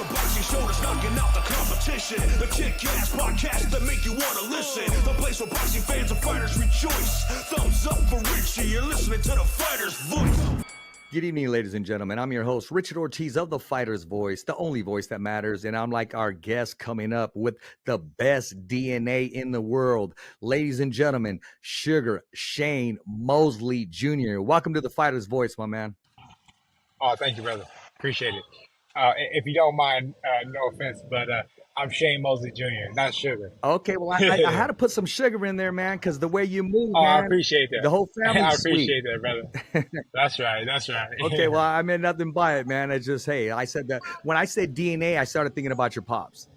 the boxing show that's knocking out the competition. The kick-ass podcast that make you want to listen. The place where boxing fans and fighters rejoice. Thumbs up for Richie. You're listening to The Fighter's Voice. Good evening, ladies and gentlemen. I'm your host, Richard Ortiz of The Fighter's Voice, the only voice that matters. And I'm like our guest coming up with the best DNA in the world. Ladies and gentlemen, Sugar Shane Moseley Jr. Welcome to The Fighter's Voice, my man. Oh, thank you, brother. Appreciate it. If you don't mind, no offense, but I'm Shane Moseley Jr., not Sugar. Okay, well, I had to put some sugar in there, man, because the way you move, man, I appreciate that. The whole family. I appreciate that, brother. That's right. Okay, well, I meant nothing by it, man. It's just, hey, I said that when I said DNA, I started thinking about your pops.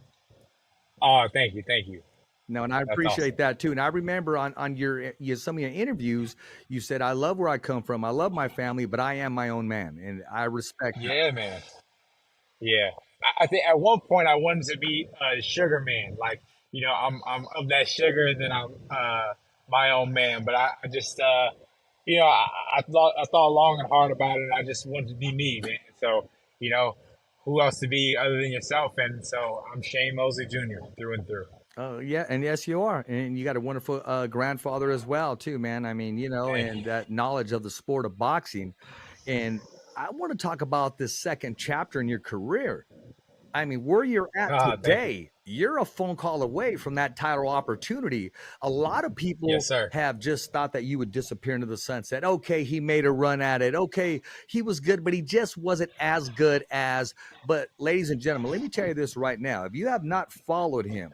Oh, thank you. No, and I appreciate that too. And I remember on your some of your interviews, you said, "I love where I come from. I love my family, but I am my own man," and I respect that. Yeah, man. Yeah, I think at one point I wanted to be a sugar man. Like, you know, I'm of that sugar, and then I'm my own man. But I just you know, I thought long and hard about it, and I just wanted to be me, man. So, you know, who else to be other than yourself? And so I'm Shane Moseley Jr. through and through. Oh, yeah. And yes, you are. And you got a wonderful grandfather as well, too, man. I mean, you know, and that knowledge of the sport of boxing. And I want to talk about this second chapter in your career. I mean, where you're at today, you're a phone call away from that title opportunity. A lot of people have just thought that you would disappear into the sunset. Okay, he made a run at it. Okay, he was good, but he just wasn't as good as. But ladies and gentlemen, let me tell you this right now. If you have not followed him,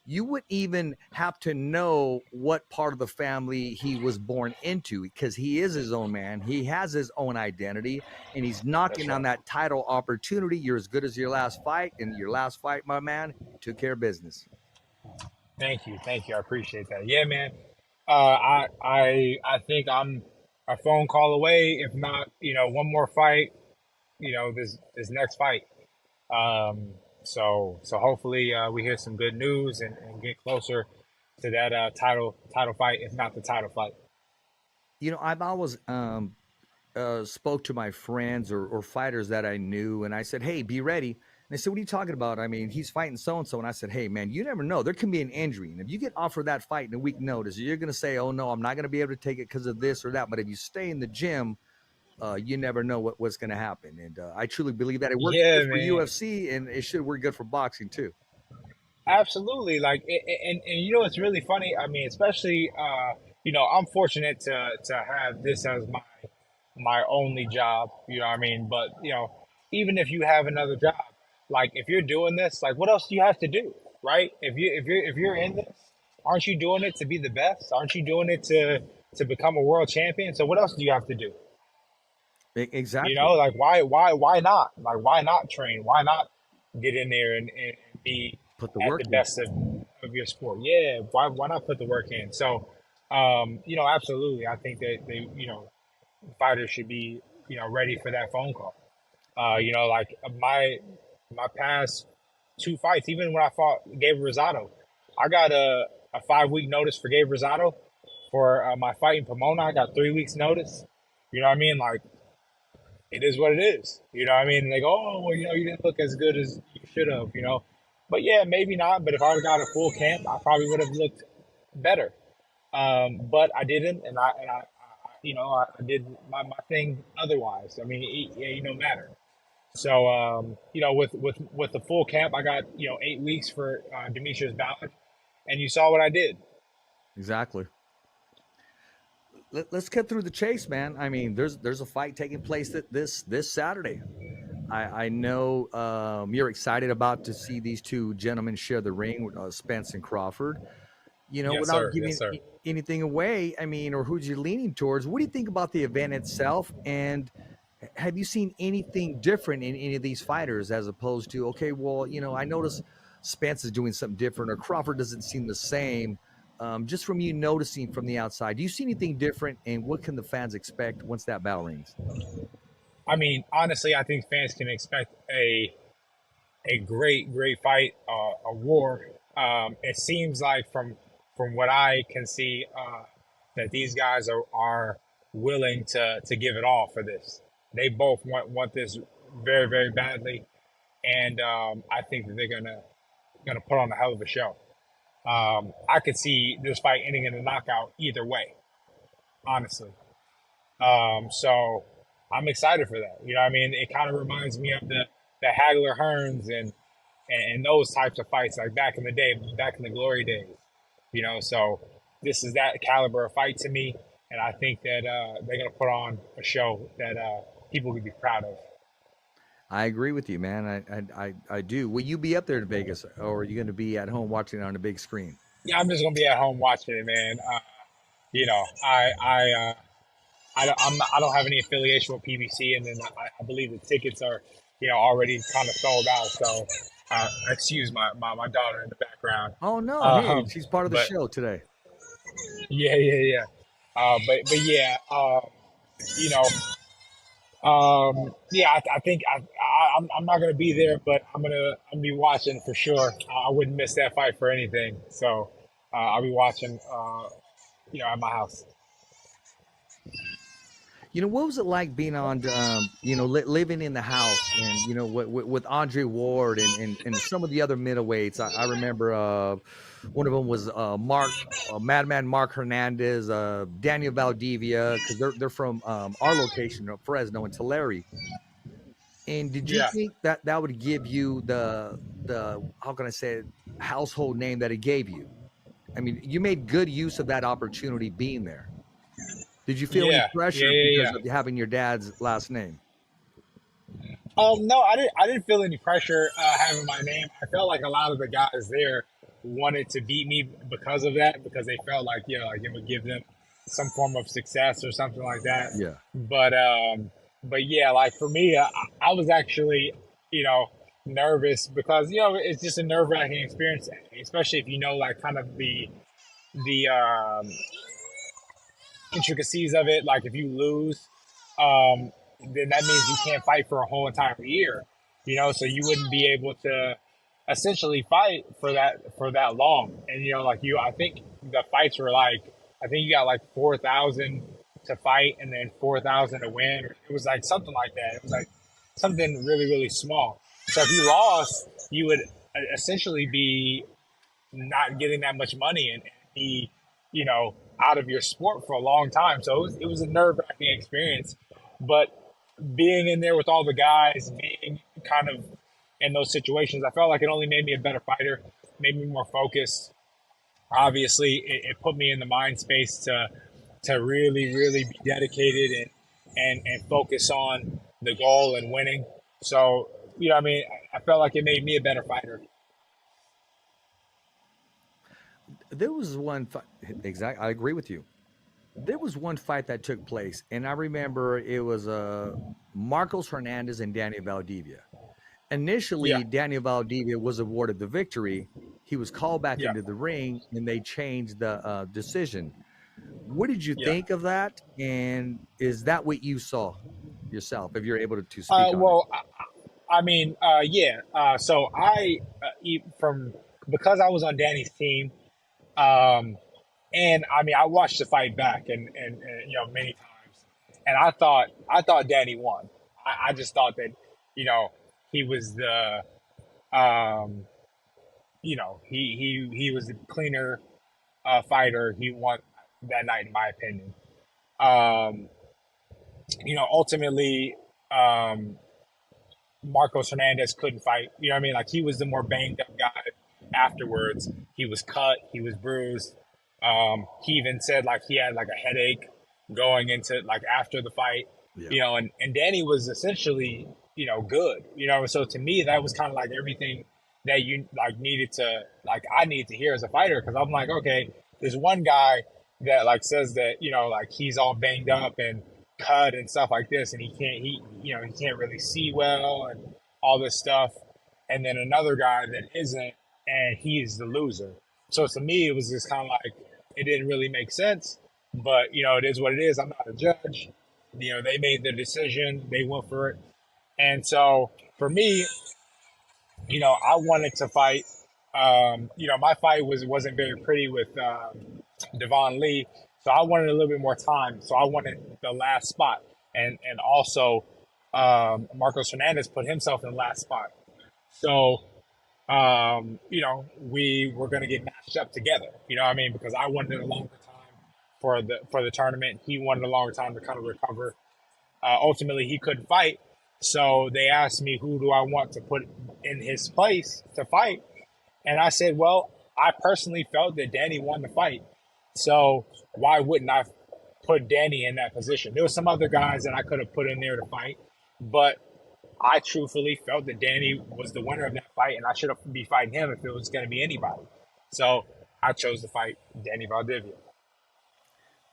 you wouldn't even have to know what part of the family he was born into, because he is his own man. He has his own identity, and he's knocking on that title opportunity. You're as good as your last fight, and your last fight, my man, took care of business. Thank you. I appreciate that. Yeah, man. I think I'm a phone call away, if not, you know, one more fight, you know, this next fight. So hopefully we hear some good news and get closer to that title fight, if not the title fight. You know, I've always spoke to my friends or fighters that I knew, and I said, "Hey, be ready." And they said, "What are you talking about?" I mean, he's fighting so-and-so. And I said, "Hey, man, you never know. There can be an injury. And if you get offered that fight in a week notice, you're going to say, oh, no, I'm not going to be able to take it because of this or that. But if you stay in the gym, you never know what's going to happen." And I truly believe that it worked good for UFC, and it should work good for boxing too. Absolutely. Like, and you know, it's really funny. I mean, especially, you know, I'm fortunate to have this as my only job, you know what I mean? But, you know, even if you have another job, like if you're doing this, like what else do you have to do? Right? If you're in this, aren't you doing it to be the best? Aren't you doing it to become a world champion? So what else do you have to do? Exactly. You know, like why not? Like, why not train? Why not get in there and be put the at work the best of your sport? Yeah. Why not put the work in? So, you know, absolutely. I think that they, you know, fighters should be, you know, ready for that phone call. You know, like my past two fights, even when I fought Gabriel Rosado, I got a 5-week notice for Gabriel Rosado. For my fight in Pomona, I got 3 weeks notice. You know what I mean? Like, it is what it is. You know what I mean? They go, oh, well, you know, you didn't look as good as you should have, you know. But yeah, maybe not. But if I would have got a full camp, I probably would have looked better. But I didn't, and I you know, I did my thing otherwise. I mean, it no matter. So, you know, with the full camp, I got, you know, 8 weeks for Demetrius Ballard, and you saw what I did. Exactly. Let's get through the chase, man. I mean, there's a fight taking place this Saturday. I know you're excited about to see these two gentlemen share the ring with Spence and Crawford. You know, without giving anything away, I mean, or who's you leaning towards? What do you think about the event itself? And have you seen anything different in any of these fighters as opposed to, okay, well, you know, I noticed Spence is doing something different or Crawford doesn't seem the same. Just from you noticing from the outside, do you see anything different, and what can the fans expect once that bell rings? I mean, honestly, I think fans can expect a great fight, a war. It seems like from what I can see, that these guys are willing to give it all for this. They both want this very, very badly. and I think that they're gonna put on a hell of a show. I could see this fight ending in a knockout either way, honestly. So I'm excited for that. You know what I mean? It kind of reminds me of the Hagler Hearns and those types of fights, like back in the day, back in the glory days. You know, so this is that caliber of fight to me, and I think that they're gonna put on a show that people could be proud of. I agree with you, man. I do. Will you be up there in Vegas, or are you going to be at home watching it on a big screen? Yeah, I'm just gonna be at home watching it, man. You know, I don't have any affiliation with PBC, and then I believe the tickets are, you know, already kind of sold out. So, excuse my daughter in the background. Oh no, hey, she's part of the but show today. yeah. But yeah, you know, yeah, I think I'm not gonna be there, but I'm gonna be watching for sure. I wouldn't miss that fight for anything. So, I'll be watching, you know, at my house. You know, what was it like being on, you know, living in the house and, you know, with Andre Ward and some of the other middleweights? I remember one of them was Madman Mark Hernandez, Daniel Valdivia, because they're from our location, Fresno and Tulare. And did you think that would give you the how can I say it, household name that it gave you? I mean, you made good use of that opportunity being there. Did you feel any pressure because of having your dad's last name? No, I didn't feel any pressure having my name. I felt like a lot of the guys there wanted to beat me because of that, because they felt like, you know, like it would give them some form of success or something like that. Yeah. But yeah, like for me, I was actually, you know, nervous because, you know, it's just a nerve-wracking experience, especially if you know, like kind of the intricacies of it. Like if you lose, then that means you can't fight for a whole entire year, you know, so you wouldn't be able to essentially fight for that long. And, you know, like I think the fights were like, I think you got like 4,000 to fight and then 4,000 to win. It was like something like that. It was like something really, really small. So if you lost, you would essentially be not getting that much money and be, you know, out of your sport for a long time. So it was a nerve-wracking experience. But being in there with all the guys, being kind of in those situations, I felt like it only made me a better fighter, made me more focused. Obviously, it put me in the mind space to really, really be dedicated and focus on the goal and winning. So, you know what I mean? I felt like it made me a better fighter. There was one fight. Exactly, I agree with you. There was one fight that took place, and I remember it was Marcos Hernandez and Daniel Valdivia. Initially, Daniel Valdivia was awarded the victory. He was called back into the ring, and they changed the decision. What did you think of that? And is that what you saw yourself, if you're able to speak on it? I mean, so because I was on Danny's team, and I mean, I watched the fight back and you know, many times, and I thought Danny won. I just thought that, you know, he was the, you know, he was the cleaner fighter. He won that night, in my opinion. You know, ultimately, Marcos Hernandez couldn't fight. You know what I mean? Like, he was the more banged up guy afterwards. He was cut. He was bruised. He even said, like, he had, like, a headache going into, like, after the fight. Yeah. You know, and Danny was essentially, you know, good. You know, so to me, that was kind of like everything that you, like, needed to, like, I needed to hear as a fighter. Because I'm like, okay, there's one guy that, like, says that, you know, like, he's all banged up and cut and stuff like this, and he can't really see well and all this stuff. And then another guy that isn't, and he's the loser. So to me, it was just kind of like, it didn't really make sense, but, you know, it is what it is. I'm not a judge. You know, they made their decision. They went for it. And so for me, you know, I wanted to fight. You know, my fight wasn't very pretty with Devon Lee. So I wanted a little bit more time. So I wanted the last spot. And also Marcos Hernandez put himself in the last spot. So, you know, we were going to get matched up together. You know what I mean? Because I wanted a longer time for the tournament. He wanted a longer time to kind of recover. Ultimately, he couldn't fight. So they asked me, who do I want to put in his place to fight? And I said, well, I personally felt that Danny won the fight. So why wouldn't I put Danny in that position? There were some other guys that I could have put in there to fight, but I truthfully felt that Danny was the winner of that fight, and I should have be fighting him if it was going to be anybody. So I chose to fight Danny Valdivia.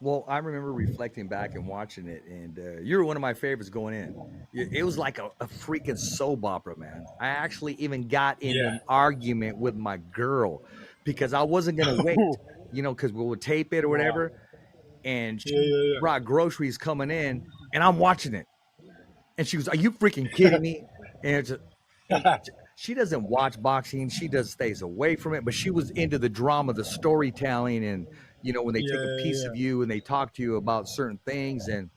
Well, I remember reflecting back and watching it, and you were one of my favorites going in. It was like a freaking soap opera, man. I actually even got in Yeah. an argument with my girl because I wasn't going to wait, because we would tape it or whatever. And she Yeah. brought groceries coming in, and I'm watching it. And she was, "Are you freaking kidding me?" And it's she doesn't watch boxing. She just stays away from it. But she was into the drama, the storytelling, and when they take a piece of you and they talk to you about certain things, and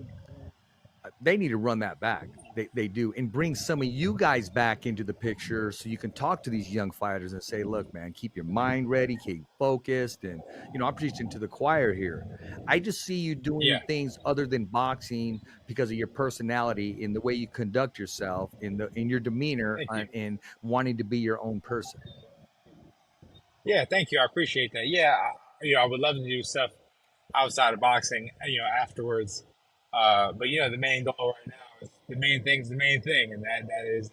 they need to run that back. They do, and bring some of you guys back into the picture so you can talk to these young fighters and say, "Look, man, keep your mind ready, keep focused." And I'm preaching to the choir here. I just see you doing Yeah. things other than boxing because of your personality, in the way you conduct yourself, in your demeanor, Thank you. and wanting to be your own person. Yeah, thank you. I appreciate that. Yeah, I would love to do stuff outside of boxing, afterwards. But the main goal right now is the main thing's the main thing, and that is,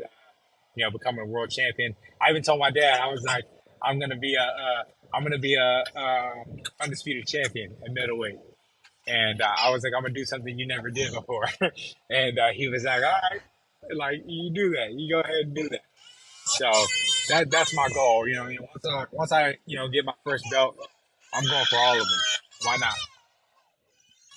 becoming a world champion. I even told my dad, I was like, I'm gonna be a undisputed champion at middleweight, and I was like, I'm gonna do something you never did before, and he was like, all right, like you do that, you go ahead and do that. So that's my goal. Once I get my first belt, I'm going for all of them. Why not?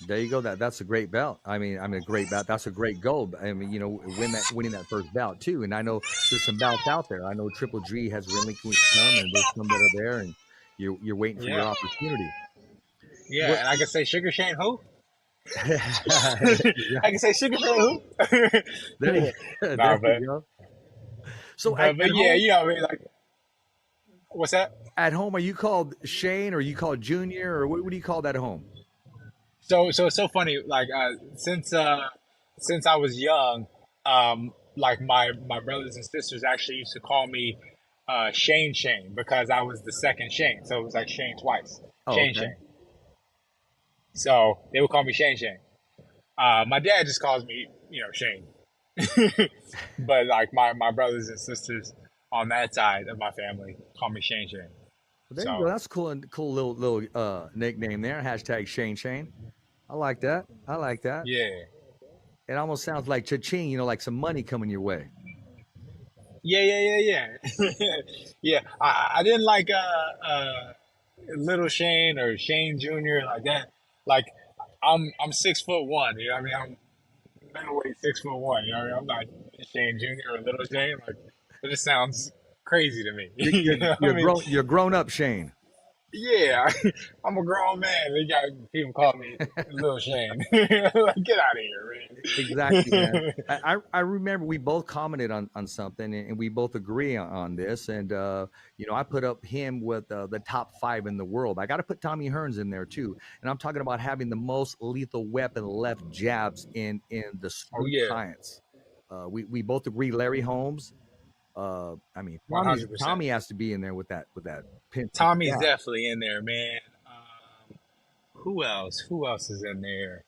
There you go. That's a great belt. I mean, a great belt. That's a great goal. I mean, winning that first bout too. And I know there's some belts out there. I know Triple G has relinquished some, and there's some that are there, and you're waiting for your Yeah, opportunity. yeah. What? And I can say Sugar Shane who? Yeah, I can say Sugar Shane who? there you, Nah, there you go. So but yeah, I mean, like, what's that? at home, are you called Shane, or are you called Junior, or what do you call that at home? So it's so funny. Like, since I was young, like my brothers and sisters actually used to call me Shane because I was the second Shane. So it was like Shane twice. Oh, okay. Shane. So they would call me Shane. My dad just calls me, Shane. But like my brothers and sisters on that side of my family call me Shane. Well, there you go. So That's cool little nickname there. Hashtag Shane. I like that. yeah, It almost sounds like cha-ching, like some money coming your way. yeah. Yeah. I didn't like Little Shane or Shane Jr. like that. Like I'm 6'1", you know what I mean? I'm middleweight 6'1", you know what I mean? I'm not Shane Jr. or Little Shane. Like, it just sounds crazy to me. You know what I mean? You're grown up, Shane. Yeah, I'm a grown man. They got people call me Little Shane. Like, get out of here, man. Exactly, man. I remember we both commented on something, and we both agree on this. And I put up him with the top 5 in the world. I got to put Tommy Hearns in there too. And I'm talking about having the most lethal weapon, left jabs in the Oh street yeah, science. We both agree. Larry Holmes. I mean, 100%. Tommy has to be in there with that pin. Tommy's Yeah. definitely in there, man. Who else? Who else is in there?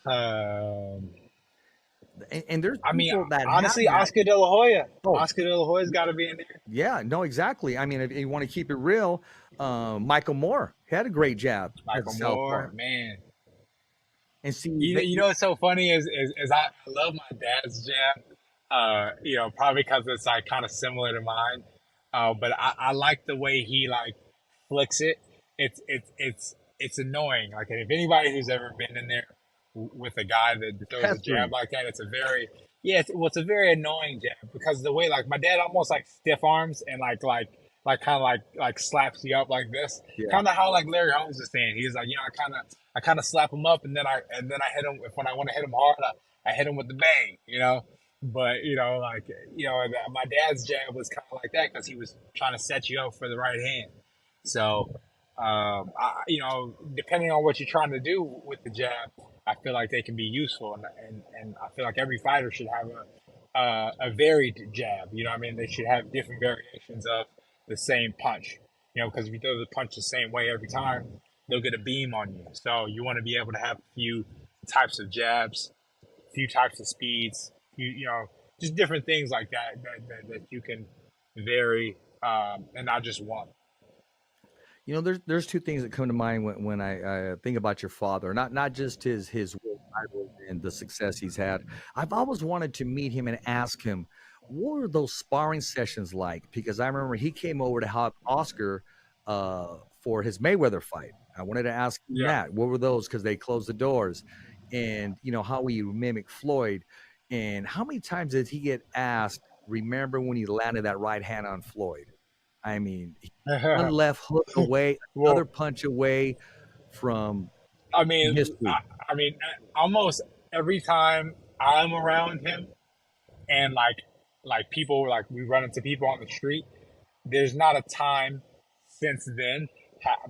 And there's I mean, people that honestly, have that. Oscar De La Hoya. Oh, Oscar De La Hoya's got to be in there. yeah, no, exactly. I mean, if you want to keep it real, Michael Moore had a great jab at Michael Southpaw. Moore, man. And see, What's so funny is I love my dad's jab. Probably because it's like kind of similar to mine. But I like the way he like flicks it. It's annoying. Like, if anybody who's ever been in there with a guy that throws a pestering. jab like that, it's a very it's a very annoying jab because the way like my dad almost like stiff arms and like kind of like slaps you up like this, Yeah. kind of how like Larry Holmes is saying. He's like, I kind of slap him up and then I hit him when I want to hit him hard. I hit him with the bang, But like my dad's jab was kind of like that because he was trying to set you up for the right hand. So, depending on what you're trying to do with the jab, I feel like they can be useful, and I feel like every fighter should have a varied jab. You know what I mean? They should have different variations of the same punch. Because if you throw the punch the same way every time, they'll get a beam on you. So you want to be able to have a few types of jabs, a few types of speeds, just different things like that you can vary, and not just one. There's two things that come to mind when I think about your father, not just his work titles and the success he's had. I've always wanted to meet him and ask him, what were those sparring sessions like? Because I remember he came over to help Oscar for his Mayweather fight. I wanted to ask him Yeah. that. What were those? Because they closed the doors. And, how he mimic Floyd. And how many times did he get asked, remember when he landed that right hand on Floyd? I mean, one left hook away, another Well, punch away from I mean, history. almost every time I'm around him, and like people like we run into people on the street, there's not a time since then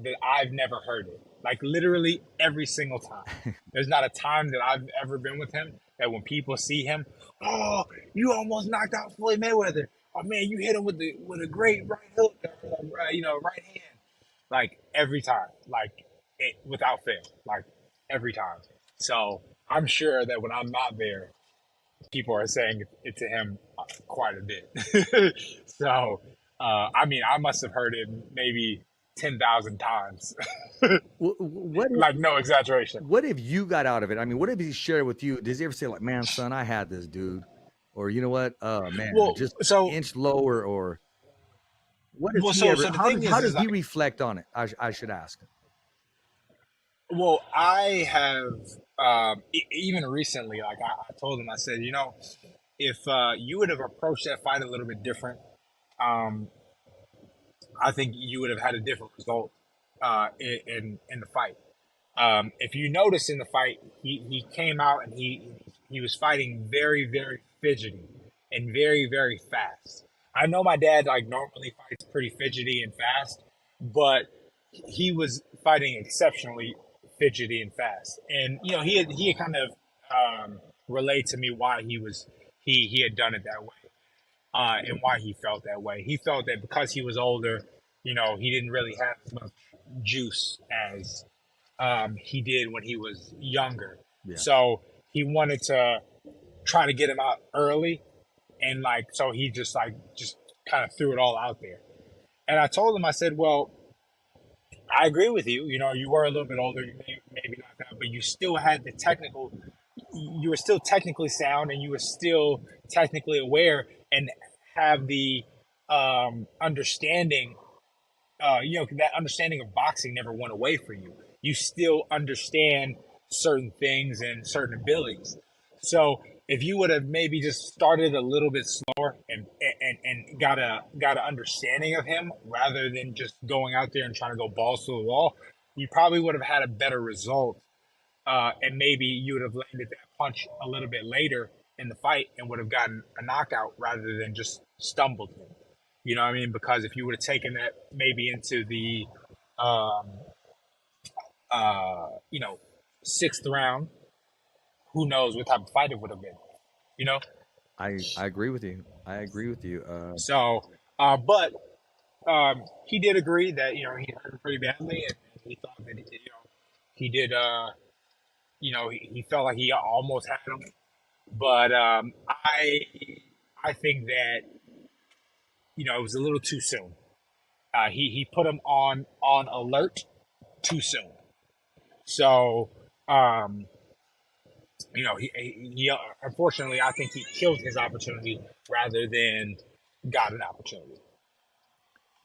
that I've never heard it. Like literally every single time. There's not a time that I've ever been with him that when people see him, oh, you almost knocked out Floyd Mayweather. Oh man, you hit him with a great right hook, right hand. Like every time, like without fail, like every time. So I'm sure that when I'm not there, people are saying it to him quite a bit. So, I must have heard it maybe 10,000 times. What Like, no exaggeration. what if you got out of it? I mean, what if he shared with you? Does he ever say like, "Man, son, I had this dude," or you know what? Oh man, Well, just so, inch lower, or what does well, he so, ever? so the How thing does how is does he like, reflect on it? I should ask. well, I have, even recently, like I told him, I said, if you would have approached that fight a little bit different, um, I think you would have had a different result in the fight. If you notice in the fight, he came out and he was fighting very, very fidgety and very, very fast. I know my dad like normally fights pretty fidgety and fast, but he was fighting exceptionally fidgety and fast. And he had kind of relayed to me why he had done it that way, and why he felt that way. He felt that because he was older, he didn't really have as much juice as he did when he was younger. Yeah. So he wanted to try to get him out early, and so he just kind of threw it all out there. And I told him, I said, well, I agree with you. You were a little bit older, maybe not that, but you still had the technical. You were still technically sound, and you were still technically aware, and have the understanding. That understanding of boxing never went away for you. You still understand certain things and certain abilities. So if you would have maybe just started a little bit slower and got an understanding of him rather than just going out there and trying to go balls to the wall, you probably would have had a better result. And maybe you would have landed that punch a little bit later in the fight and would have gotten a knockout rather than just stumbled him. You know what I mean? Because if you would have taken that maybe into the, um, uh, you know, sixth round, who knows what type of fight it would have been, you know? I agree with you. I agree with you. So, but he did agree that, he hurt him pretty badly, and he thought that, he did, he felt like he almost had him. But I think that, it was a little too soon. He put him on alert too soon. So, he unfortunately, I think he killed his opportunity rather than got an opportunity.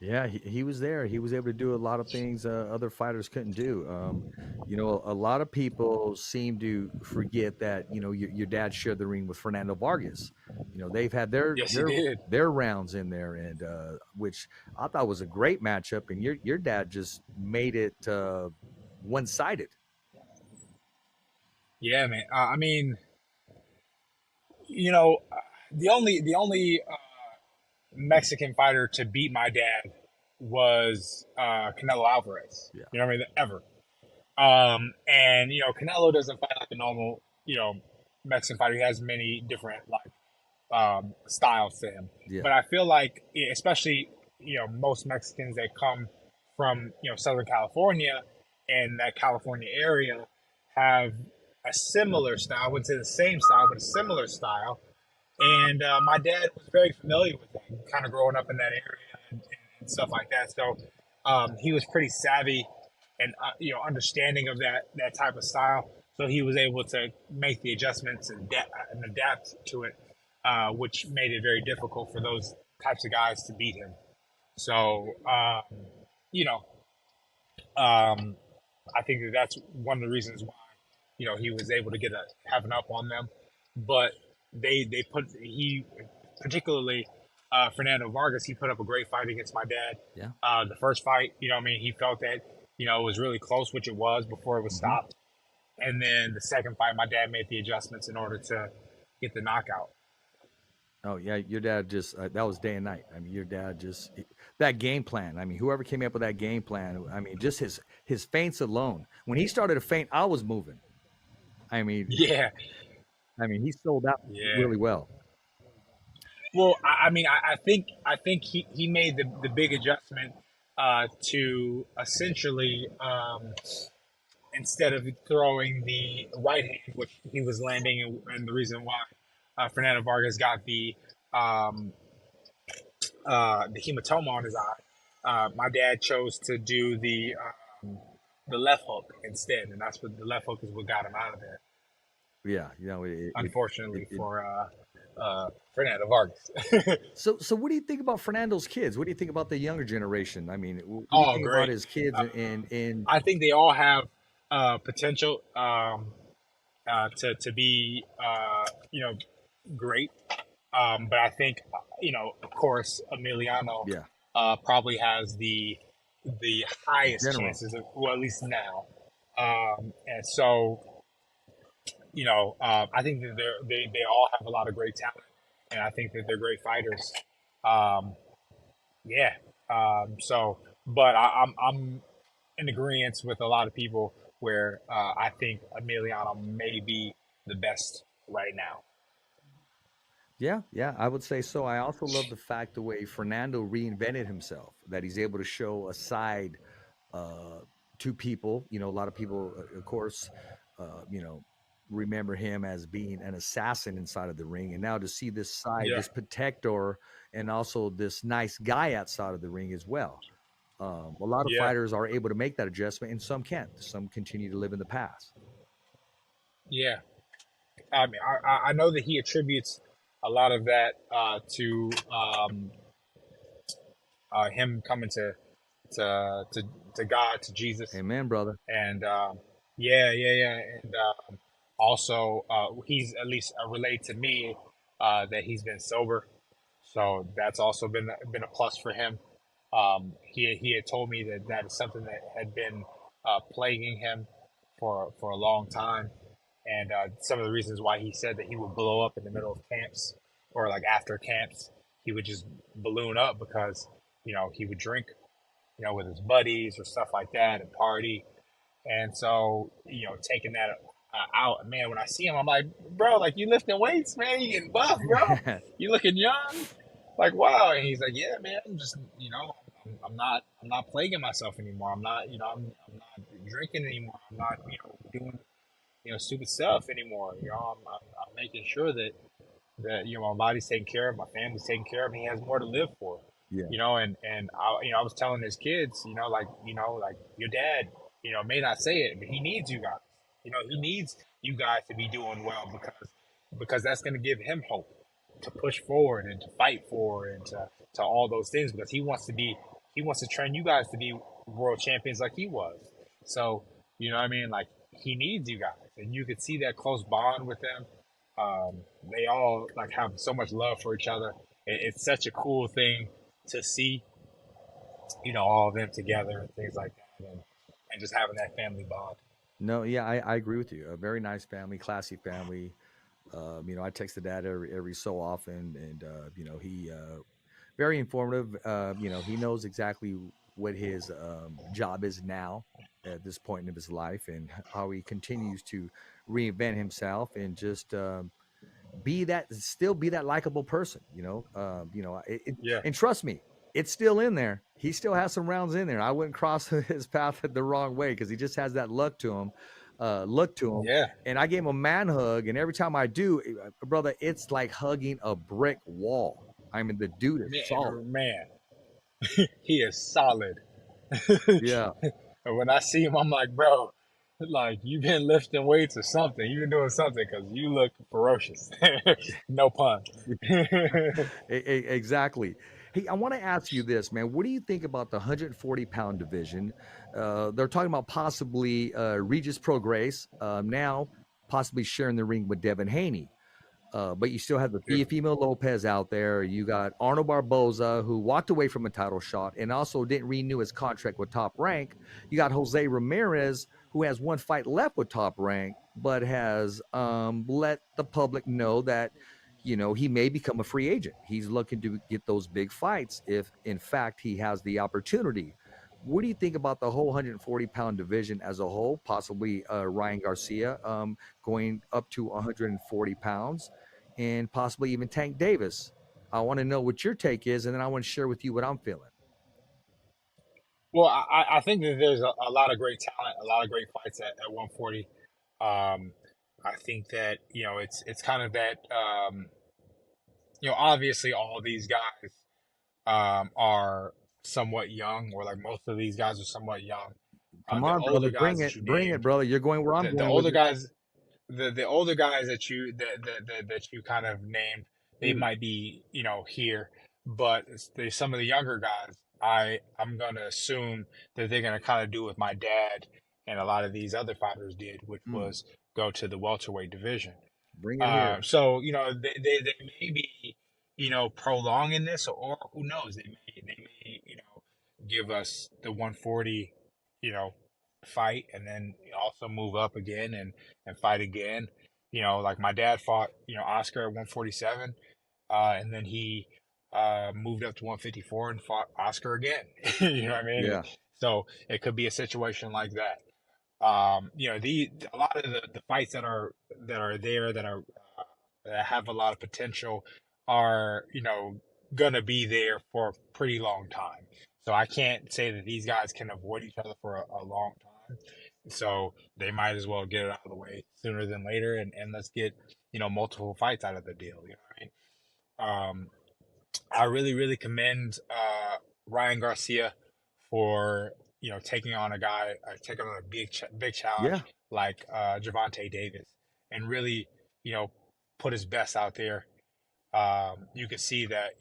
Yeah, he was there. He was able to do a lot of things other fighters couldn't do. A lot of people seem to forget that your dad shared the ring with Fernando Vargas. They've had their Yes, he their did. their rounds in there, and which I thought was a great matchup. And your dad just made it one sided. Yeah, man. I mean, you know, the only Mexican fighter to beat my dad was Canelo Alvarez. Yeah. You know what I mean? Ever. And you know, Canelo doesn't fight like a normal, you know, Mexican fighter. He has many different like styles to him. Yeah. But I feel like, especially, you know, most Mexicans that come from, you know, Southern California and that California area have a similar style. I wouldn't say the same style, but a similar style. And my dad was very familiar with him, kind of growing up in that area and stuff like that. So he was pretty savvy and you know, understanding of that type of style. So he was able to make the adjustments and adapt to it, which made it very difficult for those types of guys to beat him. So you know, I think that's one of the reasons why, you know, he was able to have an up on them. But he particularly Fernando Vargas, he put up a great fight against my dad. Yeah. The first fight, you know, I mean, he felt that, you know, it was really close, which it was before it was stopped. And then the second fight, my dad made the adjustments in order to get the knockout. Oh yeah, your dad just that was day and night. I mean, your dad just that game plan. I mean, whoever came up with that game plan. I mean, just his feints alone. When he started to feint, I was moving. I mean, Yeah. I mean, he sold out really well. Well, I mean, I think he made the big adjustment to essentially instead of throwing the right hand, which he was landing, and the reason why Fernando Vargas got the hematoma on his eye, my dad chose to do the left hook instead, and that's what the left hook is what got him out of there. Yeah, you know, unfortunately for Fernando Vargas. So what do you think about Fernando's kids? What do you think about the younger generation? I mean, what do you think great. about his kids? And I think they all have potential to be you know, great. But I think, you know, of course, Emiliano probably has the highest chances of, well, at least now. And so, you know, I think that they all have a lot of great talent, and I think that they're great fighters. So, but I'm in agreement with a lot of people where I think Emiliano may be the best right now. Yeah, I would say so. I also love the fact the way Fernando reinvented himself, that he's able to show a side to people. You know, a lot of people, of course, you know, remember him as being an assassin inside of the ring, and now to see this side, this protector, and also this nice guy outside of the ring as well. A lot of fighters are able to make that adjustment, and some can't. Some continue to live in the past. Yeah, I mean, I know that he attributes a lot of that to him coming to God, to Jesus. Amen, brother. And and also he's at least relayed to me that he's been sober, so that's also been a plus for him. He had told me that is something that had been plaguing him for a long time, and some of the reasons why he said that he would blow up in the middle of camps or like after camps, he would just balloon up because, you know, he would drink, you know, with his buddies or stuff like that and party. And so, you know, taking that out, man, when I see him, I'm like, bro, like, you lifting weights, man, you getting buff, bro, you looking young, like, wow. And he's like, yeah, man, I'm just, you know, I'm not plaguing myself anymore. I'm not, you know, I'm not drinking anymore. I'm not, you know, doing, you know, stupid stuff anymore. You know, I'm making sure that, you know, my body's taken care of, my family's taken care of, and he has more to live for. You know, and I, you know, I was telling his kids, you know, like your dad, you know, may not say it, but he needs you guys. You know, he needs you guys to be doing well because that's going to give him hope to push forward and to fight for and to all those things, because he wants to train you guys to be world champions like he was. So, you know what I mean? Like, he needs you guys, and you could see that close bond with them. They all like have so much love for each other. It's such a cool thing to see, you know, all of them together and things like that, and just having that family bond. No, yeah, I agree with you. A very nice family, classy family. I text the dad every so often, and he very informative. He knows exactly what his job is now at this point in his life, and how he continues to reinvent himself and just still be that likable person. Yeah, And trust me, it's still in there. He still has some rounds in there. I wouldn't cross his path the wrong way, because he just has that look to him. yeah, And I gave him a man hug, and every time I do, brother, it's like hugging a brick wall. I mean, the dude is solid. man, he is solid. Yeah. And when I see him, I'm like, bro, like you've been lifting weights or something. You've been doing something because you look ferocious. No pun. Exactly. Hey, I want to ask you this, man. What do you think about the 140-pound division? They're talking about possibly Regis Prograis now possibly sharing the ring with Devin Haney. But you still have the Teofimo Lopez out there. You got Arnold Barboza, who walked away from a title shot and also didn't renew his contract with Top Rank. You got Jose Ramirez, who has one fight left with Top Rank, but has let the public know that, he may become a free agent. He's looking to get those big fights if, in fact, he has the opportunity. What do you think about the whole 140-pound division as a whole? Possibly Ryan Garcia going up to 140 pounds, and possibly even Tank Davis. I want to know what your take is, and then I want to share with you what I'm feeling. Well, I think that there's a lot of great talent, a lot of great fights at 140. I think that it's kind of that obviously all these guys are somewhat young, or like most of these guys are somewhat young. Come The on, older brother, guys bring that it, you bring it, named, brother. You're going where I'm the going with older it. guys, the older guys that you kind of named, they might be here, but some of the younger guys, I'm gonna assume that they're gonna kind of do what my dad and a lot of these other fighters did, which was go to the welterweight division. Bring it here. So they may be prolonging this, or who knows, they may give us the 140 fight, and then also move up again and fight again. Like my dad fought Oscar at 147, and then he moved up to 154 and fought Oscar again. You know what I mean? Yeah. So it could be a situation like that. A lot of the fights that are there that have a lot of potential are gonna be there for a pretty long time. So I can't say that these guys can avoid each other for a long time. So they might as well get it out of the way sooner than later, and let's get multiple fights out of the deal. You know what I mean? I really, really commend Ryan Garcia for taking on a big challenge like Gervonta Davis, and really put his best out there. You could see that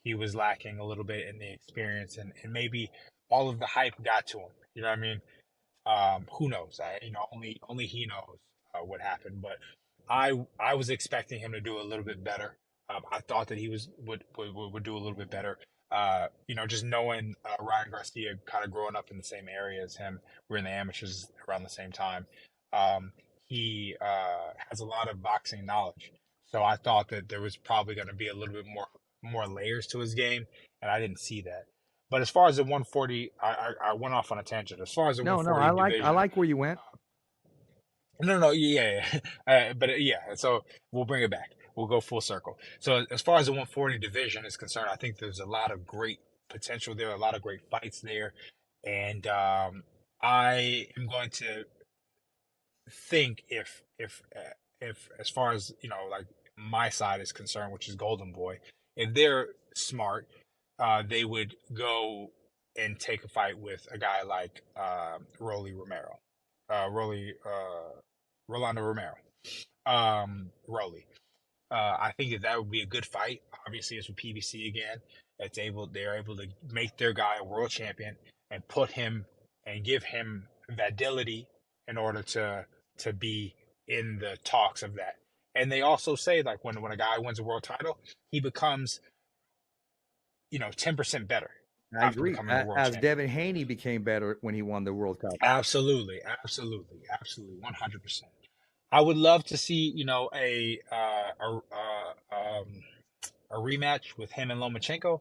he was lacking a little bit in the experience, and maybe all of the hype got to him. You know what I mean? Who knows? Only he knows what happened. But I was expecting him to do a little bit better. I thought that he would do a little bit better. Just knowing Ryan Garcia, kind of growing up in the same area as him, we're in the amateurs around the same time. He has a lot of boxing knowledge, so I thought that there was probably going to be a little bit more layers to his game, and I didn't see that. But as far as the 140, I went off on a tangent. As far as the 140 division, I like where you went. No, yeah. But yeah, so we'll bring it back. We'll go full circle. So as far as the 140 division is concerned, I think there's a lot of great potential there, a lot of great fights there, and I am going to think if as far as like my side is concerned, which is Golden Boy, if they're smart, they would go and take a fight with a guy like Rolando Romero. Rolly. I think that would be a good fight. Obviously, it's with PBC again. They're able to make their guy a world champion and put him and give him validity in order to be in the talks of that. And they also say, like, when a guy wins a world title, he becomes 10% better. I agree. As Devin Haney became better when he won the World Cup. Absolutely, 100%. I would love to see, a rematch with him and Lomachenko.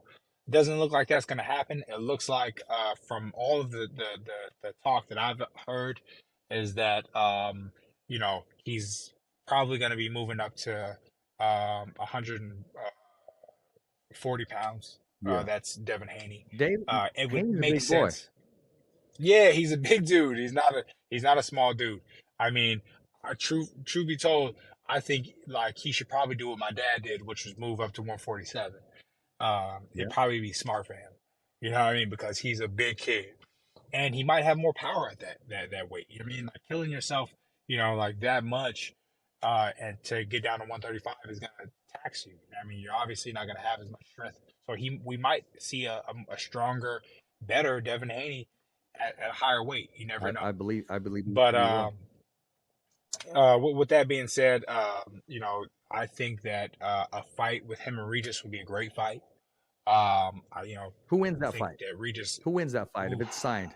Doesn't look like that's going to happen. It looks like, from all of the talk that I've heard, is that, he's probably going to be moving up to 140 pounds. Yeah. That's Devin Haney. Dave It would Haney's a make big boy. sense. Yeah, he's a big dude. He's not a small dude. I mean, truth be told, I think like he should probably do what my dad did, which was move up to 147. It'd Yeah. probably be smart for him. You know what I mean? Because he's a big kid, and he might have more power at that weight. You know what I mean? Like killing yourself, like that much, and to get down to 135 is gonna tax you. I mean, you're obviously not gonna have as much strength. So we might see a stronger, better Devin Haney at a higher weight. You never know. I believe But you will. with that being said, I think that a fight with him and Regis would be a great fight. I Who wins that think fight? that Regis. Who wins that fight if Ooh, it's signed?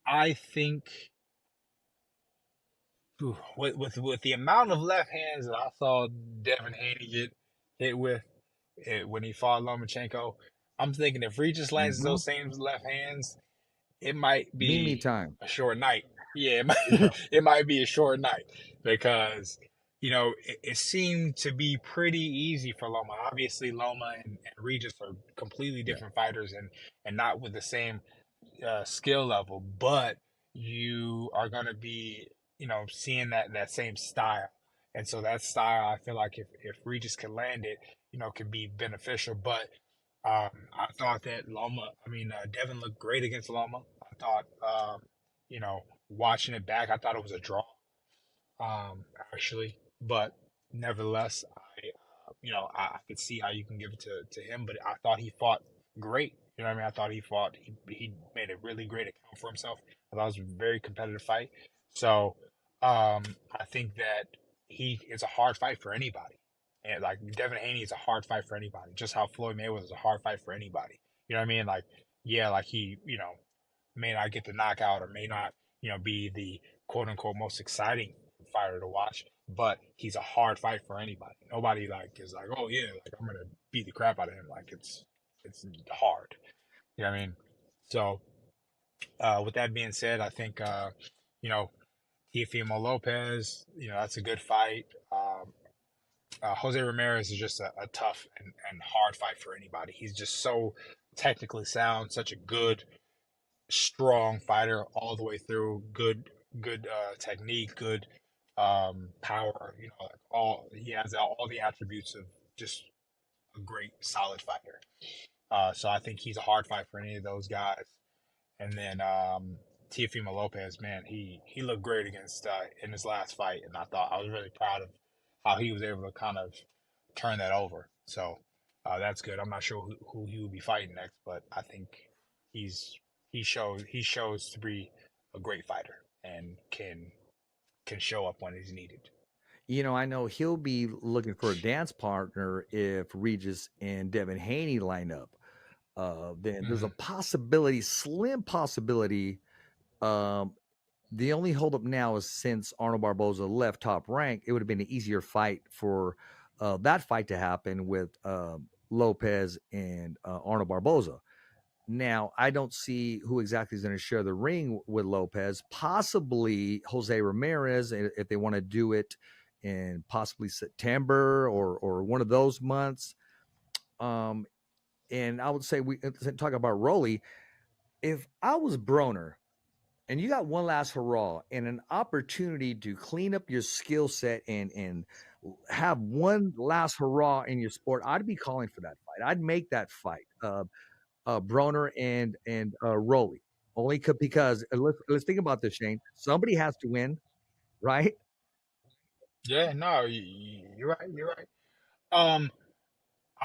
I think with the amount of left hands that I saw Devin Haney get hit with when he fought Lomachenko, I'm thinking if Regis lands Mm-hmm. those same left hands, it might Me be time. a short night. Yeah, Yeah. it might be a short night because it seemed to be pretty easy for Loma. Obviously, Loma and Regis are completely Yeah. different fighters and not with the same skill level, but you are going to be seeing that same style, and so that style I feel like if Regis can land it, can be beneficial. But I thought that Devin looked great against Loma. I thought, watching it back, I thought it was a draw, actually. But nevertheless, I could see how you can give it to him. But I thought he fought great. You know what I mean? I thought he made a really great account for himself. I thought it was a very competitive fight. So, I think that he is a hard fight for anybody. And like Devin Haney is a hard fight for anybody, just how Floyd Mayweather is a hard fight for anybody. You know what I mean? Like, yeah, like he, may not get the knockout or may not, be the quote unquote most exciting fighter to watch, but he's a hard fight for anybody. Nobody like is like, oh yeah, like I'm gonna beat the crap out of him. Like it's hard. You know what I mean? So, with that being said, I think you know, Teofimo Lopez, that's a good fight. Jose Ramirez is just a tough and hard fight for anybody. He's just so technically sound, such a good, strong fighter all the way through. Good technique, good power. Like he has all the attributes of just a great, solid fighter. So I think he's a hard fight for any of those guys. And then Teofimo Lopez, man, he looked great against in his last fight, and I was really proud of how he was able to kind of turn that over. So that's good. I'm not sure who he will be fighting next, but I think he shows to be a great fighter and can show up when he's needed. I know he'll be looking for a dance partner if Regis and Devin Haney line up. Then there's a Mm-hmm. possibility, slim possibility. Um, the only holdup now is since Arnold Barboza left Top Rank, it would have been an easier fight for that fight to happen with Lopez and Arnold Barboza. Now, I don't see who exactly is going to share the ring with Lopez. Possibly Jose Ramirez, if they want to do it in possibly September or one of those months. Um, and I would say we talk about Rolly. If I was Broner and you got one last hurrah and an opportunity to clean up your skill set and have one last hurrah in your sport, I'd be calling for that fight. I'd make that fight. Broner and Rolly. Only because let's think about this, Shane. Somebody has to win, right? Yeah, no, you're right. You're right. Um,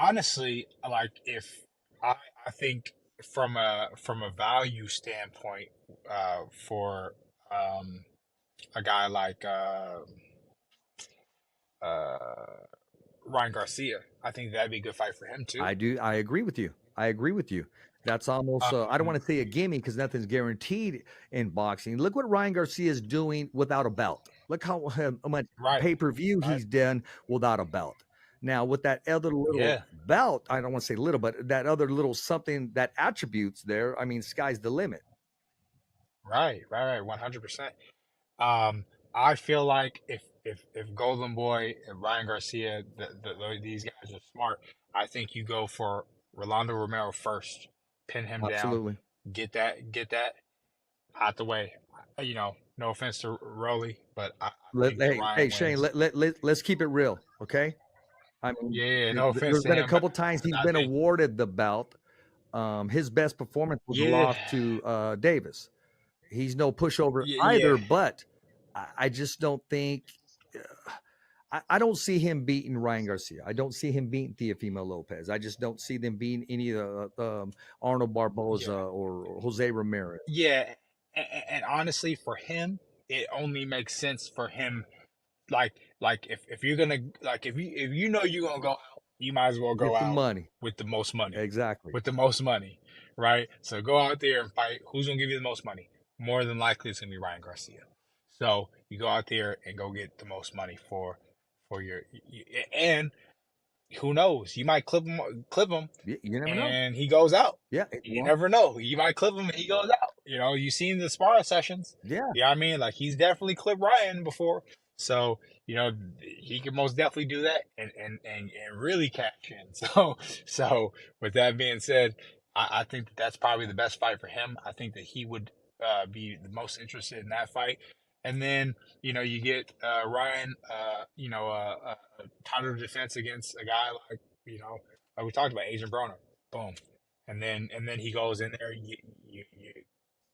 Honestly, like if I think from a value standpoint, for a guy like uh, Ryan Garcia, I think that'd be a good fight for him too. I do. I agree with you. I agree with you. That's almost I don't want to say a gimme because nothing's guaranteed in boxing. Look what Ryan Garcia is doing without a belt. Look how much Right. pay-per-view Right. he's done without a belt. Now with that other little Yeah. belt, I don't want to say little, but that other little something, that attributes there, I mean, sky's the limit. Right. 100%. I feel like if Golden Boy and Ryan Garcia, these guys are smart, I think you go for Rolando Romero first, pin him down, Absolutely. get that out the way. No offense to Rolly, but I think that Ryan Hey Shane, wins. let's keep it real, okay? I mean, Yeah, no offense there's to been a him, couple but times he's I been think awarded the belt. His best performance was a yeah, loss to Davis. He's no pushover yeah, either, but I just don't think I don't see him beating Ryan Garcia. I don't see him beating Teofimo Lopez. I just don't see them beating any of Arnold Barboza yeah, or Jose Ramirez. yeah. And honestly, for him, it only makes sense for him. Like if you're gonna if you know you're gonna go out, you might as well Get go the out money. with the most money. Exactly. With the most money, right? So go out there and fight. Who's gonna give you the most money? More than likely, it's gonna be Ryan Garcia. So you go out there and go get the most money for your and who knows? You might clip him, You never know. and he goes out. Yeah. You never know. You might clip him and he goes out. You've seen the sparring sessions. Yeah. You know what I mean? Like he's definitely clipped Ryan before. So, he can most definitely do that and really cash in. So with that being said, I think that's probably the best fight for him. I think that he would be the most interested in that fight. And then, you get Ryan, a title defense against a guy like we talked about, Adrian Broner. Boom. And then he goes in there, you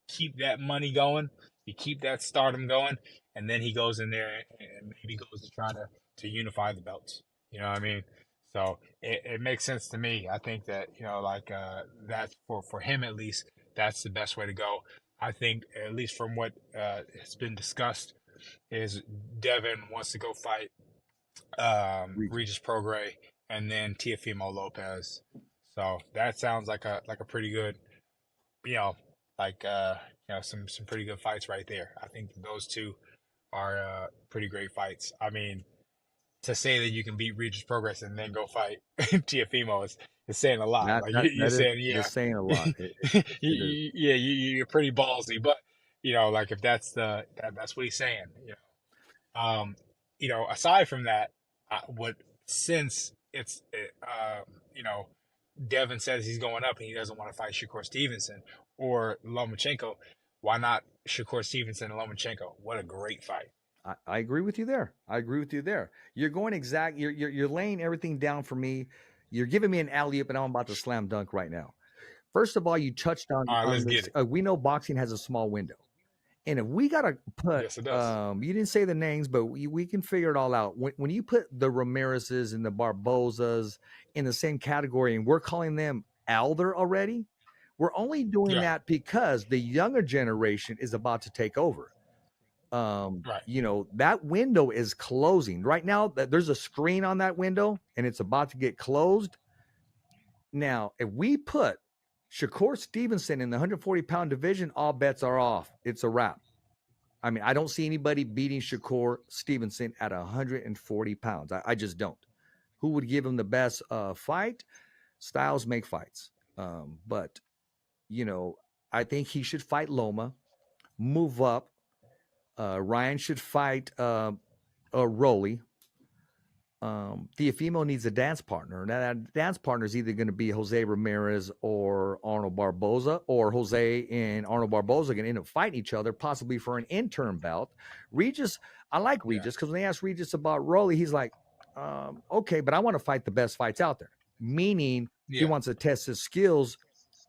keep that money going, you keep that stardom going, and then he goes in there and maybe goes to try to unify the belts. You know what I mean? So it makes sense to me. I think that, that's for him at least, that's the best way to go. I think, at least from what has been discussed, is Devin wants to go fight Regis Prograis and then Teofimo Lopez. So that sounds like a pretty good, some pretty good fights right there. I think those two are pretty great fights. I mean, to say that you can beat Regis Prograis and then go fight Teofimo is saying a lot. You're saying, yeah, you're saying a lot. You're pretty ballsy, but if that's that's what he's saying. Aside from that, since it's Devin says he's going up and he doesn't want to fight Shakur Stevenson or Lomachenko, why not Shakur Stevenson and Lomachenko? What a great fight. I agree with you there. You're going you're laying everything down for me. You're giving me an alley-oop and I'm about to slam dunk right now. First of all, you touched on, all right, let's this. get it. We know boxing has a small window. And if we got to put, yes, it does. You didn't say the names, but we can figure it all out. When you put the Ramirez's and the Barbozas in the same category and we're calling them elder already, we're only doing that because the younger generation is about to take over. Right. That window is closing right now. There's a screen on that window and it's about to get closed. Now, if we put Shakur Stevenson in the 140-pound division, all bets are off. It's a wrap. I mean, I don't see anybody beating Shakur Stevenson at 140 pounds. I just don't. Who would give him the best fight? Styles make fights. But, I think he should fight Loma, move up. Ryan should fight Rolly. Teofimo needs a dance partner. And that dance partner is either going to be Jose Ramirez or Arnold Barboza, or Jose and Arnold Barboza are going to end up fighting each other, possibly for an interim belt. Regis, I like Regis because when they asked Regis about Rolly, he's like, okay, but I want to fight the best fights out there. Meaning he wants to test his skills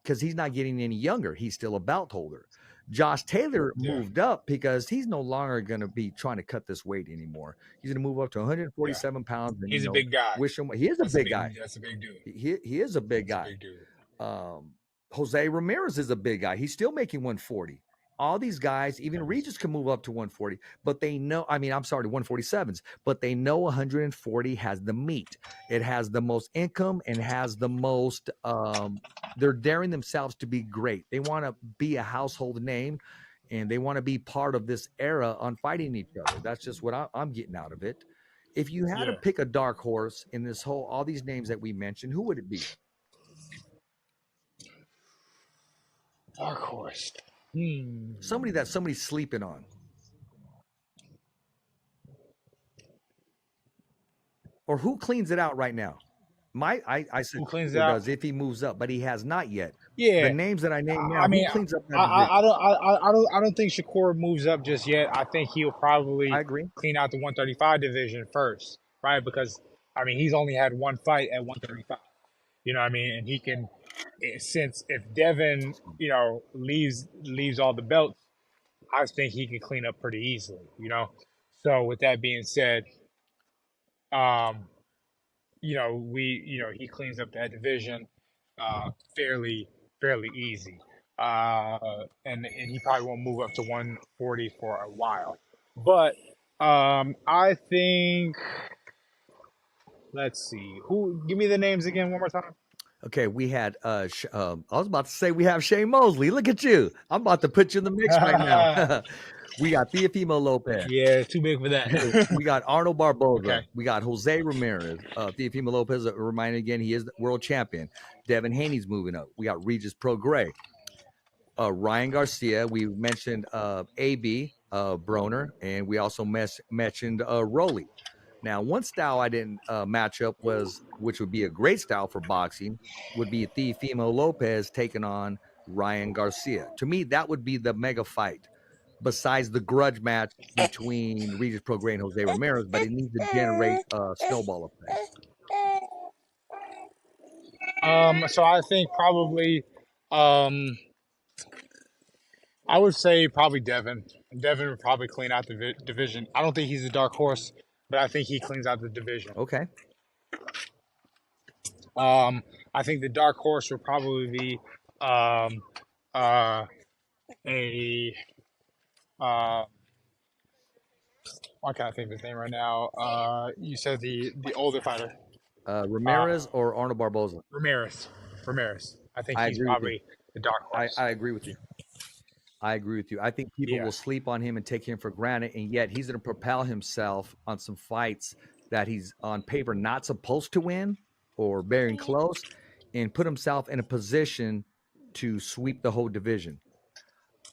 because he's not getting any younger. He's still a belt holder. Josh Taylor moved up because he's no longer going to be trying to cut this weight anymore. He's going to move up to 147 pounds. And, he's a big guy. He is a big guy. That's a big dude. He is a big guy. Big dude. Jose Ramirez is a big guy. He's still making 140. all these guys, even Regis can move up to 140, but they know, I mean, I'm sorry, 147s, but they know 140 has the meat. It has the most income and has the most, they're daring themselves to be great. They want to be a household name and they want to be part of this era on fighting each other. That's just what I'm getting out of it. If you had to Yeah. pick a dark horse in this whole, all these names that we mentioned, who would it be? Dark horse. Somebody that somebody's sleeping on. Or who cleans it out right now? I said Who cleans Cooper it out? does if he moves up, but he has not yet. Yeah. The names that I named now, I mean, who cleans up that division? I don't think Shakur moves up just yet. I think he'll probably I agree. clean out the 135 division first, right? Because I mean, he's only had one fight at 135. You know what I mean? And he can, since if Devin, you know, leaves all the belts, I think he can clean up pretty easily. You know. So with that being said, you know, he cleans up that division fairly easy. And he probably won't move up to 140 for a while. But I think, let's see, give me the names again one more time. Okay, we had I was about to say we have Shane Mosley. Look at you. I'm about to put you in the mix right now. We got Teofimo Lopez. Yeah, too big for that. We got Arnold Barboza. Okay. We got Jose Ramirez. Teofimo Lopez, remind again, he is the world champion. Devin Haney's moving up. We got Regis Prograis. Ryan Garcia. We mentioned AB Broner, and we also mentioned Rolly. Now, one style I didn't match up was, which would be a great style for boxing, would be Teofimo Lopez taking on Ryan Garcia. To me, that would be the mega fight. Besides the grudge match between Regis Prograis and Jose Ramirez, but it needs to generate a snowball effect. So I think probably, I would say probably Devin. Devin would probably clean out the division. I don't think he's a dark horse, but I think he cleans out the division. Okay. I think the dark horse would probably be I can't think of his name right now. You said the older fighter. Ramirez or Arnold Barboza? Ramirez. I think I he's agree with probably the dark horse. I agree with you. I agree with you. I think people will sleep on him and take him for granted, and yet he's going to propel himself on some fights that he's on paper not supposed to win or bearing close, and put himself in a position to sweep the whole division.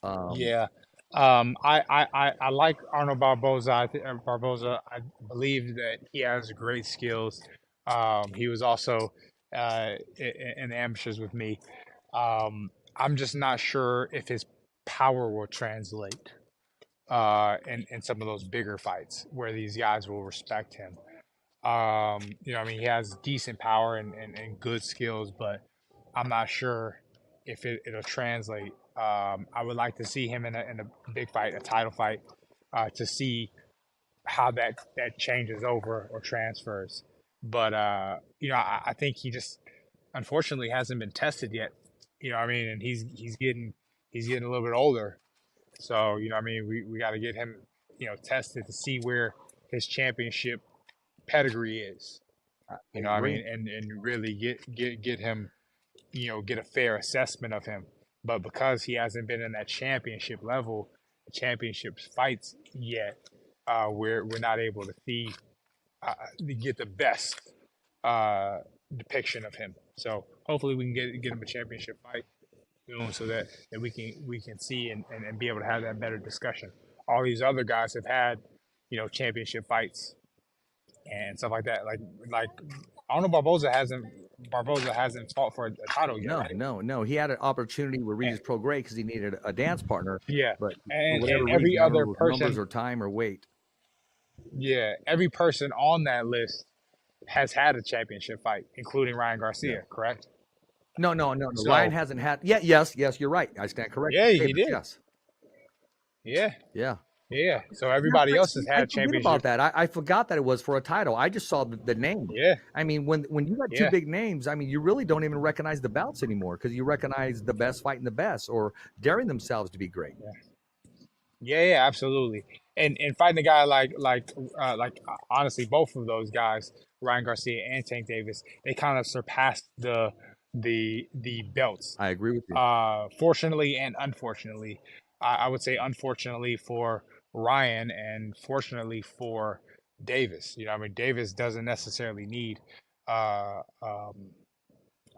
I like Arnold Barboza. I believe that he has great skills. He was also in the amateurs with me. I'm just not sure if his power will translate in some of those bigger fights where these guys will respect him. You know, I mean, he has decent power and good skills, but I'm not sure if it'll translate. I would like to see him in a big fight, a title fight, to see how that changes over or transfers. But you know, I think he just unfortunately hasn't been tested yet. You know what I mean? And he's getting a little bit older. So, you know what I mean, we got to get him, you know, tested to see where his championship pedigree is. You know what I mean? And really get him, you know, get a fair assessment of him. But because he hasn't been in that championship level, championship fights yet, we're not able to see get the best depiction of him. So hopefully we can get him a championship fight soon, so that we can see and be able to have that better discussion. All these other guys have had, you know, championship fights and stuff like that. Like Arnold Barboza hasn't fought for a title yet. No, right? no. He had an opportunity with Regis Prograis because he needed a dance partner. Yeah, but and every other person, numbers or time or weight. Yeah, every person on that list has had a championship fight, including Ryan Garcia. Correct? No. So- Ryan hasn't had. Yeah, yes, you're right. I stand corrected. Yeah, he did. Yes. Yeah. Yeah. So everybody else has I had forget championship. about that. I forgot that it was for a title. I just saw the name. Yeah. I mean, when you got two Yeah. big names, I mean, you really don't even recognize the belts anymore because you recognize the best fighting the best or daring themselves to be great. Yeah, absolutely. And fighting a guy like honestly, both of those guys, Ryan Garcia and Tank Davis, they kind of surpassed the belts. I agree with you. Fortunately and unfortunately, I would say unfortunately for Ryan and fortunately for Davis. You know, I mean, Davis doesn't necessarily need uh, um,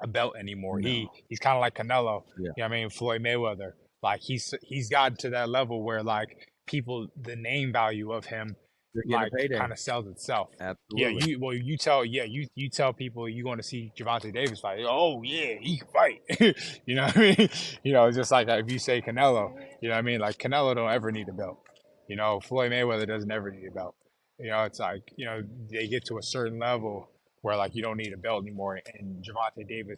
a belt anymore. No. He's kind of like Canelo. Yeah. You know what I mean? Floyd Mayweather. Like he's gotten to that level where like people, the name value of him You're getting like a payday. kind of sells itself. Yeah, Absolutely. you tell people you going to see Javante Davis fight. Oh yeah, he can fight. You know what I mean? You know, just like if you say Canelo, you know what I mean? Like Canelo don't ever need a belt. You know, Floyd Mayweather doesn't ever need a belt. You know, it's like, you know, they get to a certain level where like you don't need a belt anymore, and Javante Davis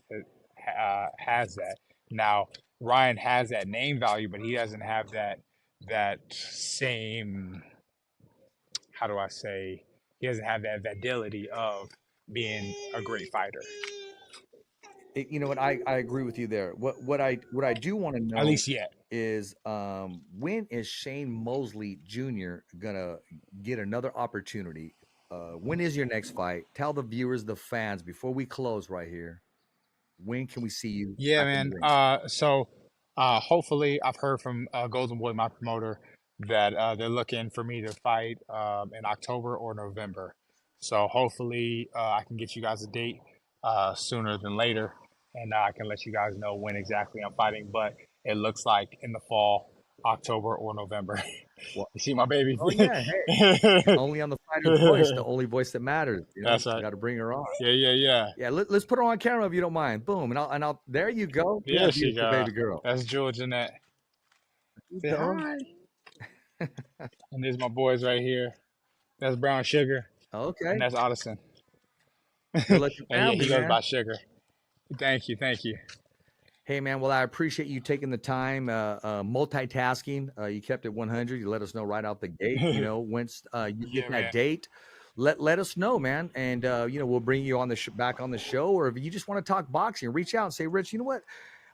has that. Now Ryan has that name value, but he doesn't have that same, how do I say, he doesn't have that validity of being a great fighter. You know what? I agree with you there. What I do want to At know least yet. is when is Shane Mosley Jr. gonna get another opportunity? When is your next fight? Tell the viewers, the fans, before we close right here. When can we see you Yeah, back in man. the ring? So hopefully, I've heard from Golden Boy, my promoter, that they're looking for me to fight in October or November. So hopefully, I can get you guys a date sooner than later, and I can let you guys know when exactly I'm fighting. But it looks like in the fall, October or November. Well, You see my baby? oh yeah, hey, only on the fighter's voice, the only voice that matters. You know, That's right. got to bring her on. Yeah. Yeah, let's put her on camera if you don't mind. Boom, and I'll. There you go. Yeah, Yeah, she beautiful baby girl. that's Jewel Jeanette. Say So, hi. And there's my boys right here. That's Brown Sugar, okay, and that's Addison. good luck your And yeah, family, he goes man. by Sugar. Thank you. Hey man, well I appreciate you taking the time, multitasking. You kept it 100. You let us know right out the gate. You know, once you Yeah, get man. that date, let us know, man, and you know we'll bring you on the back on the show. Or if you just want to talk boxing, reach out and say, Rich, you know what?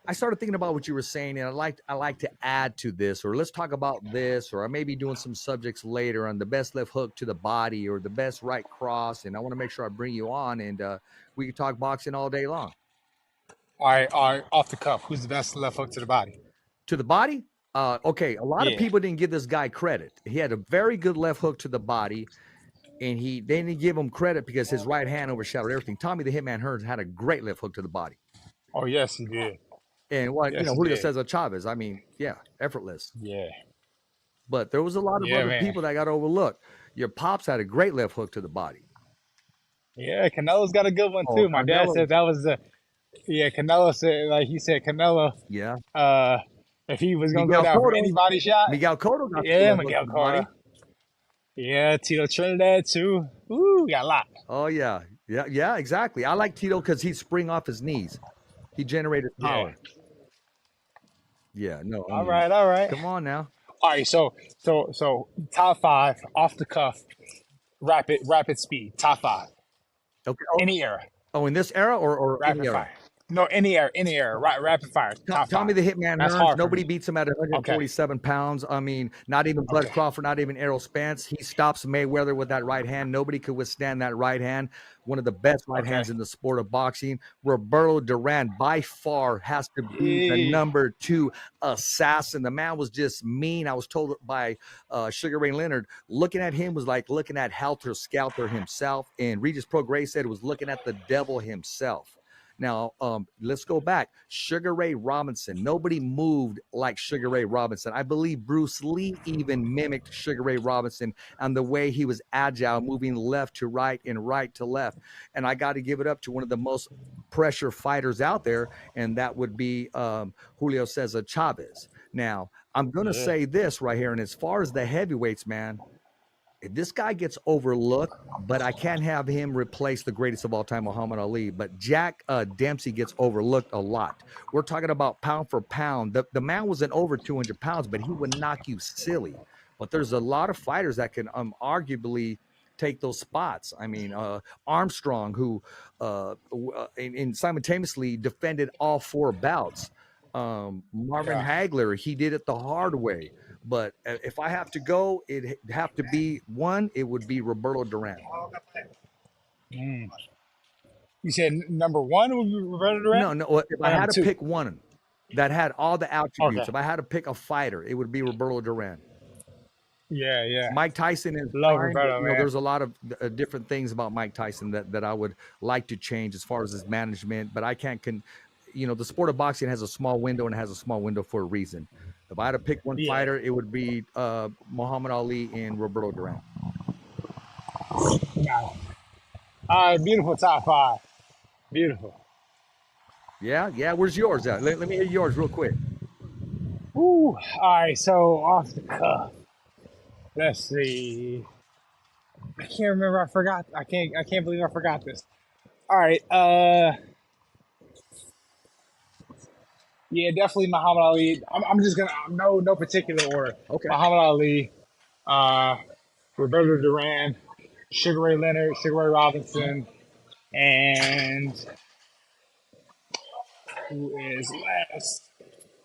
I started thinking about what you were saying, and I like to add to this, or let's talk about this, or I may be doing some subjects later on the best left hook to the body or the best right cross, and I want to make sure I bring you on, and we can talk boxing all day long. All right. Off the cuff, who's the best left hook to the body? To the body? Okay, a lot of Yeah. people didn't give this guy credit. He had a very good left hook to the body, and they didn't give him credit because his right hand overshadowed everything. Tommy the Hitman Hearns had a great left hook to the body. Oh yes, he did. And what Yes, he Julio did. Cesar Chavez, I mean, yeah, effortless. Yeah. But there was a lot of Yeah, other man. people that got overlooked. Your pops had a great left hook to the body. Yeah, Canelo's got a good one Oh, too. My dad Canelo. said that was the. Yeah, Canelo said, like he said, Canelo. Yeah. If he was gonna Miguel go down for Cotto. any body shot. Miguel Cotto got Yeah, the Miguel to the body. Cotto. Yeah, Tito Trinidad too. Ooh, got a lot. Oh yeah, exactly. I like Tito because he'd spring off his knees. He generated power. Yeah, no. I All mean, right. come on now. All right, so top 5 off the cuff, rapid speed, top 5. Okay. Any era. Oh, in this era or Rapid any era? fire. No, any era. Rapid fire. Top Tommy 5. the Hitman That's Hearns. hard for Nobody me. beats him at 147 pounds. I mean, not even Bud Okay. Crawford, not even Errol Spence. He stops Mayweather with that right hand. Nobody could withstand that right hand. One of the best right hands in the sport of boxing. Roberto Duran by far has to be the number 2 assassin. The man was just mean. I was told by Sugar Ray Leonard, looking at him was like looking at Helter Skelter himself. And Regis Prograis said it was looking at the devil himself. Now, let's go back. Sugar Ray Robinson. Nobody moved like Sugar Ray Robinson. I believe Bruce Lee even mimicked Sugar Ray Robinson and the way he was agile, moving left to right and right to left. And I got to give it up to one of the most pressure fighters out there, and that would be Julio Cesar Chavez. Now, I'm going to say this right here, and as far as the heavyweights, man, this guy gets overlooked, but I can't have him replace the greatest of all time, Muhammad Ali. But Jack Dempsey gets overlooked a lot. We're talking about pound for pound. The man wasn't over 200 pounds, but he would knock you silly. But there's a lot of fighters that can arguably take those spots. I mean, Armstrong, who and simultaneously defended all 4 bouts. Marvin Hagler, he did it the hard way. But if I have to go, it'd have to be one. It would be Roberto Duran. Mm. You said number one would be Roberto Duran? No. If I had to two? pick one that had all the attributes, Okay. if I had to pick a fighter, it would be Roberto Duran. Yeah. Mike Tyson is Love fine, Roberto, but, man. there's a lot of different things about Mike Tyson that I would like to change as far as his management, but I can't. The sport of boxing has a small window, and it has a small window for a reason. If I had to pick one fighter, it would be Muhammad Ali and Roberto Duran. All right, beautiful top five. Beautiful. Yeah. Where's yours at? Let me hear yours real quick. Ooh. All right, so off the cuff. Let's see. I can't remember. I forgot. I can't believe I forgot this. All right. Yeah, definitely Muhammad Ali. I'm just gonna no particular order. Okay. Muhammad Ali, Roberto Duran, Sugar Ray Leonard, Sugar Ray Robinson, and who is last?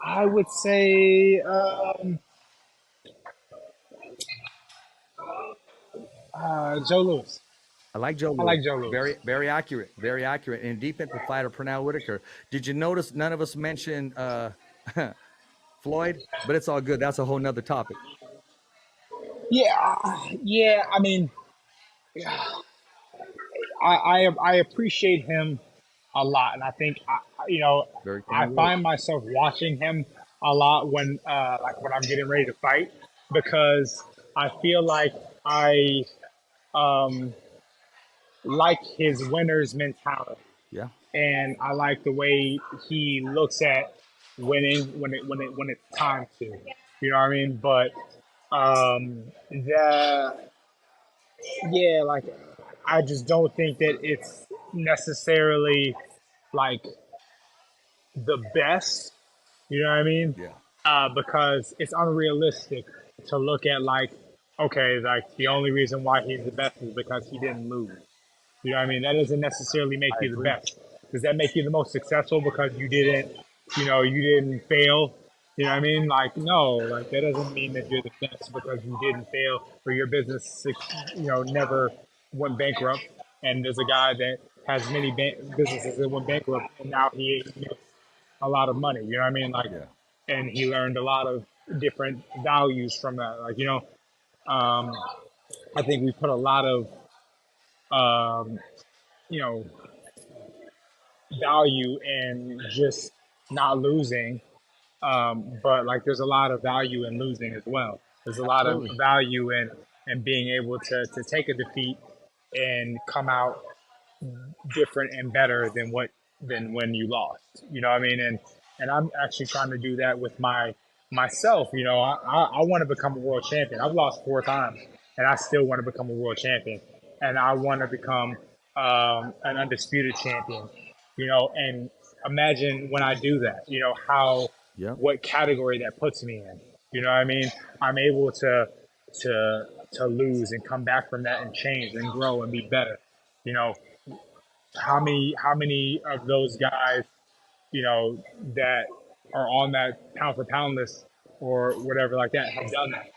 I would say Joe Louis. I like Joe Louis. I like Joe Louis. Very, very accurate. Very accurate. And defensive fighter Pernell Whitaker. Did you notice none of us mentioned Floyd? But it's all good. That's a whole nother topic. Yeah. I mean, I appreciate him a lot, and I think I find myself watching him a lot when I'm getting ready to fight, because I feel like I like his winner's mentality. Yeah. And I like the way he looks at winning when it's time to. You know what I mean? But I just don't think that it's necessarily like the best. You know what I mean? Yeah. Because it's unrealistic to look at the only reason why he's the best is because he didn't lose. You know what I mean? That doesn't necessarily make you the best. Does that make you the most successful because you didn't fail? You know what I mean? No, that doesn't mean that you're the best because you didn't fail or your business, never went bankrupt. And there's a guy that has many businesses that went bankrupt, and now he makes a lot of money. You know what I mean? And he learned a lot of different values from that. I think we put a lot of value in just not losing, but there's a lot of value in losing as well. There's a lot of value in being able to take a defeat and come out different and better than when you lost. You know what I mean? And I'm actually trying to do that with myself. I want to become a world champion. I've lost 4 times, and I still want to become a world champion. And I want to become an undisputed champion, and imagine when I do that, what category that puts me in. You know what I mean? I'm able to lose and come back from that and change and grow and be better. How many of those guys, that are on that pound for pound list or whatever like that have done that?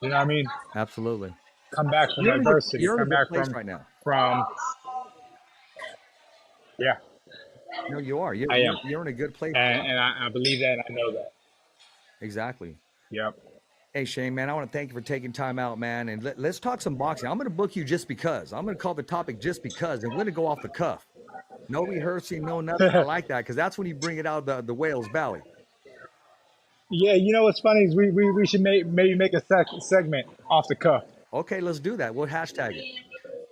You know what I mean? Absolutely. Come back from adversity. You're come in a back good place from right now. Yeah. No, you are. I am. You're in a good place. And I believe that. I know that. Exactly. Yep. Hey, Shane, man, I want to thank you for taking time out, man. And let's talk some boxing. I'm going to book you just because. I'm going to call the topic just because. And we're going to go off the cuff. No rehearsing, no nothing. I like that because that's when you bring it out of the Wales Valley. Yeah, what's funny is we should maybe make a segment off the cuff. Okay, let's do that. We'll hashtag it.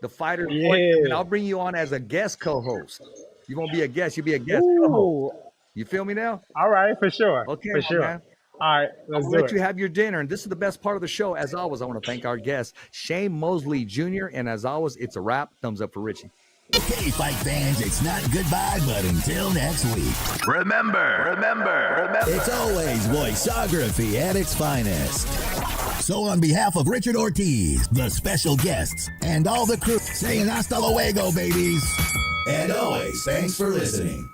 The Fighter's Yeah. Voice, and I'll bring you on as a guest co-host. You won't be a guest. You'll be a guest co-host. You feel me now? All right, for sure. Okay, for sure. Man. All right, let's I'll do let it. you have your dinner. And this is the best part of the show. As always, I want to thank our guest, Shane Moseley Jr. And as always, it's a wrap. Thumbs up for Richie. Okay, fight fans, it's not goodbye, but until next week. Remember, It's always voiceography at its finest. So on behalf of Richard Ortiz, the special guests, and all the crew, saying hasta luego, babies. And always, thanks for listening.